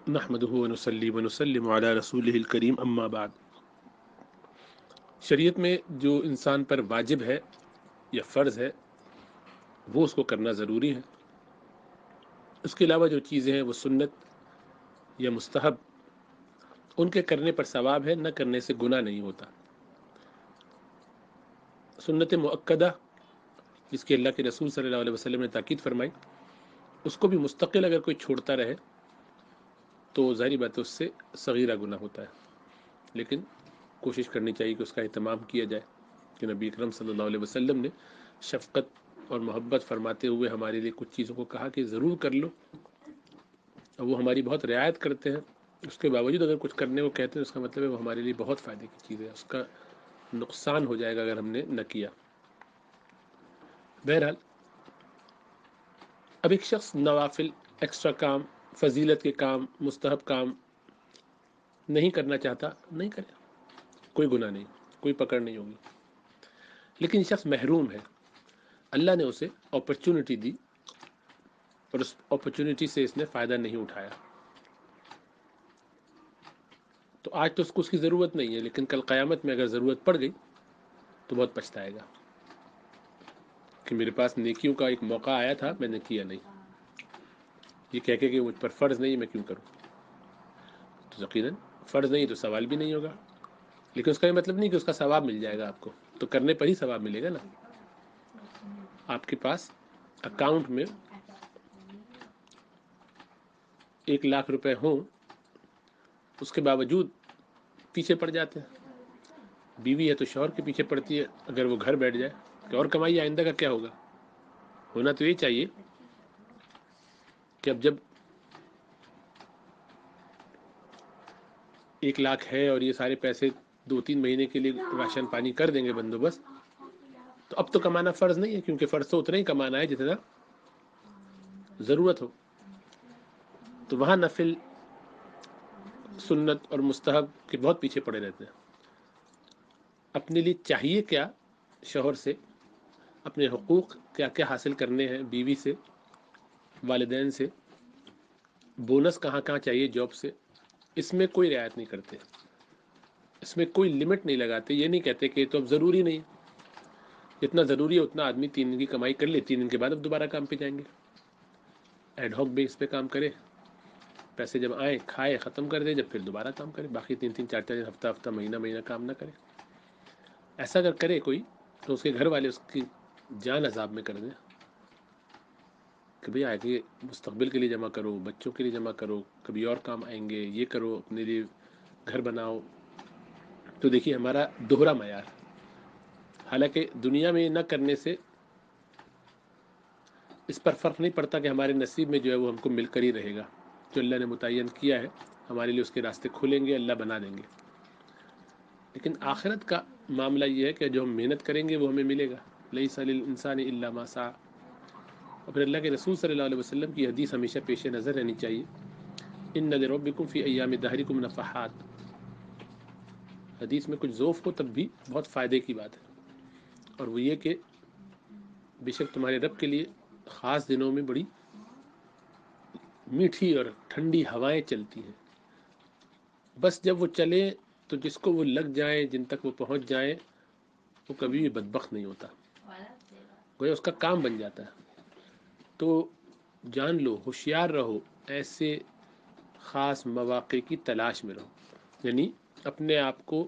نحمده ونصلي ونسلم على رسوله الکریم اما بعد۔ شریعت میں جو انسان پر واجب ہے یا فرض ہے وہ اس کو کرنا ضروری ہے۔ اس کے علاوہ جو چیزیں ہیں وہ سنت یا مستحب، ان کے کرنے پر ثواب ہے، نہ کرنے سے گناہ نہیں ہوتا۔ سنت مؤکدہ جس کی اللہ کے رسول صلی اللہ علیہ وسلم نے تاکید فرمائی، اس کو بھی مستقل اگر کوئی چھوڑتا رہے تو ظاہری بات ہے اس سے صغیرہ گناہ ہوتا ہے، لیکن کوشش کرنی چاہیے کہ اس کا اہتمام کیا جائے کہ نبی اکرم صلی اللہ علیہ وسلم نے شفقت اور محبت فرماتے ہوئے ہمارے لیے کچھ چیزوں کو کہا کہ ضرور کر لو، اور وہ ہماری بہت رعایت کرتے ہیں۔ اس کے باوجود اگر کچھ کرنے کو کہتے ہیں اس کا مطلب ہے وہ ہمارے لیے بہت فائدے کی چیز ہے، اس کا نقصان ہو جائے گا اگر ہم نے نہ کیا۔ بہرحال اب ایک شخص نوافل، ایکسٹرا کام، فضیلت کے کام، مستحب کام نہیں کرنا چاہتا، نہیں کرے، کوئی گناہ نہیں، کوئی پکڑ نہیں ہوگی۔ لیکن شخص محروم ہے، اللہ نے اسے اپرچونٹی دی اور اس اپرچونٹی سے اس نے فائدہ نہیں اٹھایا، تو آج تو اس کو اس کی ضرورت نہیں ہے، لیکن کل قیامت میں اگر ضرورت پڑ گئی تو بہت پچھتائے گا کہ میرے پاس نیکیوں کا ایک موقع آیا تھا، میں نے کیا نہیں، یہ کہہ کے کہ مجھ پر فرض نہیں، میں کیوں کروں؟ تو یقیناً فرض نہیں تو سوال بھی نہیں ہوگا، لیکن اس کا یہ مطلب نہیں کہ اس کا ثواب مل جائے گا آپ کو، تو کرنے پر ہی ثواب ملے گا نا۔ آپ کے پاس اکاؤنٹ میں 1,00,000 روپے ہوں، اس کے باوجود پیچھے پڑ جاتے ہیں۔ بیوی ہے تو شوہر کے پیچھے پڑتی ہے، اگر وہ گھر بیٹھ جائے کہ اور کمائی، آئندہ کا کیا ہوگا؟ ہونا تو یہ چاہیے کہ اب جب 1,00,000 ہے اور یہ سارے پیسے 2-3 مہینے کے لیے راشن پانی کر دیں گے بندوبست، تو اب تو کمانا فرض نہیں ہے، کیونکہ فرض تو اتنا ہی کمانا ہے جتنا ضرورت ہو۔ تو وہاں نفل، سنت اور مستحب کے بہت پیچھے پڑے رہتے ہیں۔ اپنے لیے چاہیے کیا شوہر سے، اپنے حقوق کیا کیا حاصل کرنے ہیں بیوی سے، والدین سے، بونس کہاں کہاں چاہیے جاب سے، اس میں کوئی رعایت نہیں کرتے، اس میں کوئی لمٹ نہیں لگاتے۔ یہ نہیں کہتے کہ یہ تو اب ضروری نہیں، جتنا ضروری ہے اتنا آدمی 3 دن کی کمائی کر لے، 3 دن کے بعد اب دوبارہ کام پہ جائیں گے، ایڈ ہاک بیس پہ کام کرے، پیسے جب آئیں کھائے ختم کر دے، جب پھر دوبارہ کام کرے، باقی 3-3 4-4 دن، ہفتہ ہفتہ، مہینہ مہینہ کام نہ کرے۔ ایسا اگر کرے کوئی تو اس کے گھر والے اس کی جان عذاب میں کر دیں کہ بھئی آگے مستقبل کے لیے جمع کرو، بچوں کے لیے جمع کرو، کبھی اور کام آئیں گے، یہ کرو، اپنے لیے گھر بناؤ۔ تو دیکھیے ہمارا دوہرا معیار، حالانکہ دنیا میں نہ کرنے سے اس پر فرق نہیں پڑتا کہ ہمارے نصیب میں جو ہے وہ ہم کو مل کر ہی رہے گا، جو اللہ نے متعین کیا ہے ہمارے لیے اس کے راستے کھلیں گے، اللہ بنا دیں گے۔ لیکن آخرت کا معاملہ یہ ہے کہ جو ہم محنت کریں گے وہ ہمیں ملے گا، لیس للانسان الا ما سعى۔ اور پھر اللہ کے رسول صلی اللہ علیہ وسلم کی حدیث ہمیشہ پیش نظر رہنی چاہیے، ان لربکم فی ایام دہرکم نفحات۔ حدیث میں کچھ ذوف ہو تب بھی بہت فائدے کی بات ہے، اور وہ یہ کہ بے شک تمہارے رب کے لیے خاص دنوں میں بڑی میٹھی اور ٹھنڈی ہوائیں چلتی ہیں، بس جب وہ چلیں تو جس کو وہ لگ جائیں، جن تک وہ پہنچ جائیں، وہ کبھی بھی بدبخت نہیں ہوتا، گویا اس کا کام بن جاتا ہے۔ تو جان لو، ہوشیار رہو، ایسے خاص مواقع کی تلاش میں رہو، یعنی اپنے آپ کو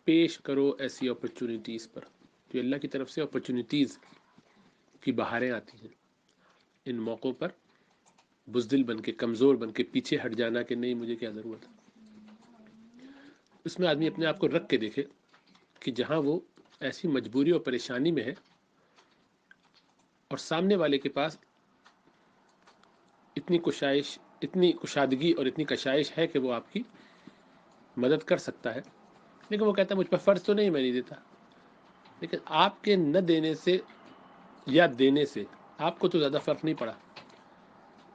پیش کرو ایسی اپرچونیٹیز پر، جو اللہ کی طرف سے اپرچونیٹیز کی بہاریں آتی ہیں۔ ان موقعوں پر بزدل بن کے، کمزور بن کے پیچھے ہٹ جانا کہ نہیں مجھے کیا ضرورت ہے، اس میں آدمی اپنے آپ کو رکھ کے دیکھے کہ جہاں وہ ایسی مجبوری اور پریشانی میں ہے اور سامنے والے کے پاس اتنی کشادگی اور اتنی کشائش ہے کہ وہ آپ کی مدد کر سکتا ہے، لیکن وہ کہتا ہے مجھ پر فرض تو نہیں، میں نہیں دیتا۔ لیکن آپ کے نہ دینے سے یا دینے سے آپ کو تو زیادہ فرق نہیں پڑا،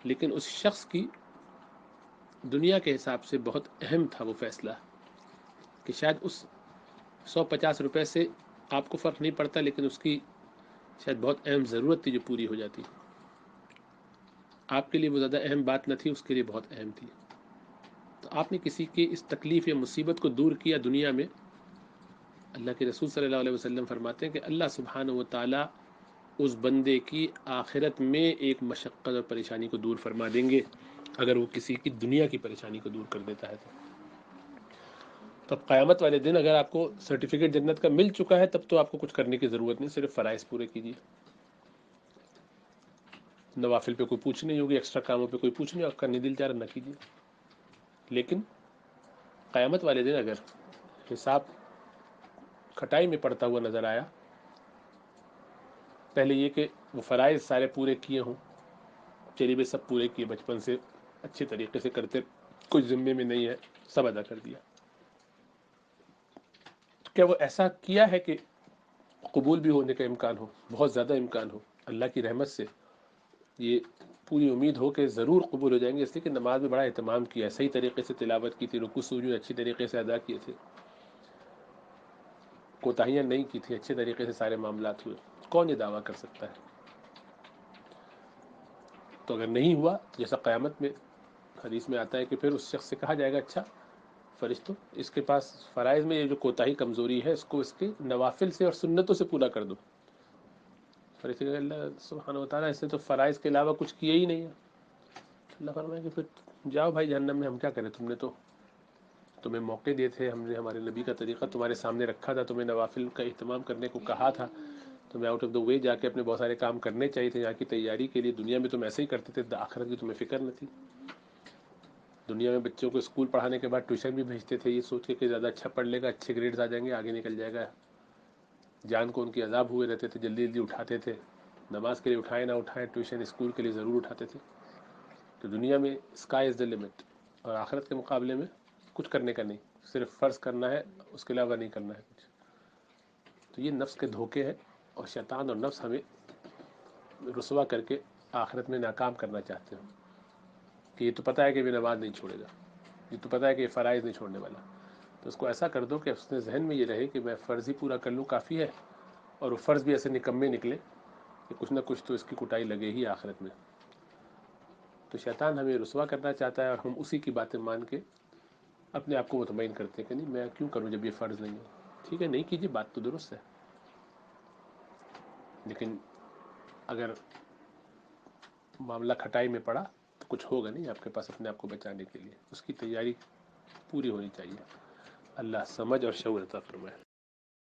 لیکن اس شخص کی دنیا کے حساب سے بہت اہم تھا وہ فیصلہ، کہ شاید اس 150 روپے سے آپ کو فرق نہیں پڑتا، لیکن اس کی شاید بہت اہم ضرورت تھی جو پوری ہو جاتی، آپ کے لیے وہ زیادہ اہم بات نہ تھی، اس کے لیے بہت اہم تھی۔ تو آپ نے کسی کی اس تکلیف یا مصیبت کو دور کیا دنیا میں، اللہ کے رسول صلی اللہ علیہ وسلم فرماتے ہیں کہ اللہ سبحانہ و تعالیٰ اس بندے کی آخرت میں ایک مشقت اور پریشانی کو دور فرما دیں گے اگر وہ کسی کی دنیا کی پریشانی کو دور کر دیتا ہے تو اب قیامت والے دن اگر آپ کو سرٹیفکیٹ جنت کا مل چکا ہے تب تو آپ کو کچھ کرنے کی ضرورت نہیں، صرف فرائض پورے کیجیے، نوافل پہ کوئی پوچھ نہیں ہوگی، ایکسٹرا کاموں پہ کوئی پوچھ نہیں، آپ کا دل چاہ رہا نہ کیجیے۔ لیکن قیامت والے دن اگر حساب کھٹائی میں پڑتا ہوا نظر آیا، پہلے یہ کہ وہ فرائض سارے پورے کیے ہوں، چلیے بھی سب پورے کیے، بچپن سے اچھے طریقے سے کرتے، کچھ ذمے میں نہیں ہے، سب ادا کر دیا، کیا وہ ایسا کیا ہے کہ قبول بھی ہونے کا امکان ہو، بہت زیادہ امکان ہو، اللہ کی رحمت سے یہ پوری امید ہو کہ ضرور قبول ہو جائیں گے، اس لیے کہ نماز میں بڑا اہتمام کیا، صحیح طریقے سے تلاوت کی تھی، رکوع سجود اچھی طریقے سے ادا کیے تھے، کوتاہیاں نہیں کی تھی، اچھے طریقے سے سارے معاملات ہوئے، کون یہ دعویٰ کر سکتا ہے؟ تو اگر نہیں ہوا، جیسا قیامت میں حدیث میں آتا ہے کہ پھر اس شخص سے کہا جائے گا اچھا فرشتوں اس کے پاس فرائض میں یہ جو کوتاہی کمزوری ہے اس کو اس کے نوافل سے اور سنتوں سے پورا کر دو، فرشتے کہ اللہ سبحانہ و تعالیٰ اس نے تو فرائض کے علاوہ کچھ کیا ہی نہیں ہے، اللہ فرمائے کہ پھر جاؤ بھائی جہنم میں، ہم کیا کریں، تم نے تو تمہیں موقع دیے تھے، ہم نے ہمارے نبی کا طریقہ تمہارے سامنے رکھا تھا، تمہیں نوافل کا اہتمام کرنے کو کہا تھا، تمہیں آؤٹ آف دا وے جا کے اپنے بہت سارے کام کرنے چاہیے تھے یہاں کی تیاری کے لیے، دنیا میں تم ایسے ہی کرتے تھے، آخرت کی تمہیں فکر نہ تھی، دنیا میں بچوں کو اسکول پڑھانے کے بعد ٹیوشن بھی بھیجتے تھے یہ سوچ کے کہ زیادہ اچھا پڑھ لے گا، اچھے گریڈز آ جائیں گے، آگے نکل جائے گا، جان کو ان کی عذاب ہوئے رہتے تھے، جلدی جلدی اٹھاتے تھے، نماز کے لیے اٹھائے نہ اٹھائے ٹیوشن اسکول کے لیے ضرور اٹھاتے تھے، تو دنیا میں اسکائی از دا لمٹ، اور آخرت کے مقابلے میں کچھ کرنے کا نہیں، صرف فرض کرنا ہے، اس کے علاوہ نہیں کرنا ہے کچھ، تو یہ نفس کے دھوکے ہیں، اور شیطان اور نفس ہمیں رسوا کر کے آخرت میں ناکام کرنا چاہتے ہیں کہ یہ تو پتہ ہے کہ یہ نماز نہیں چھوڑے گا، یہ تو پتہ ہے کہ یہ فرائض نہیں چھوڑنے والا، تو اس کو ایسا کر دو کہ اس نے ذہن میں یہ رہے کہ میں فرض ہی پورا کر لوں کافی ہے، اور وہ فرض بھی ایسے نکمے نکلے کہ کچھ نہ کچھ تو اس کی کٹائی لگے ہی آخرت میں، تو شیطان ہمیں رسوا کرنا چاہتا ہے، اور ہم اسی کی باتیں مان کے اپنے آپ کو مطمئن کرتے ہیں کہ نہیں میں کیوں کروں جب یہ فرض نہیں ہے، ٹھیک ہے نہیں کیجیے، بات تو درست ہے، لیکن اگر معاملہ کھٹائی میں پڑا تو کچھ ہوگا نہیں آپ کے پاس اپنے آپ کو بچانے کے لیے، اس کی تیاری پوری ہونی چاہیے، اللہ سمجھ اور شعور عطا فرمائے۔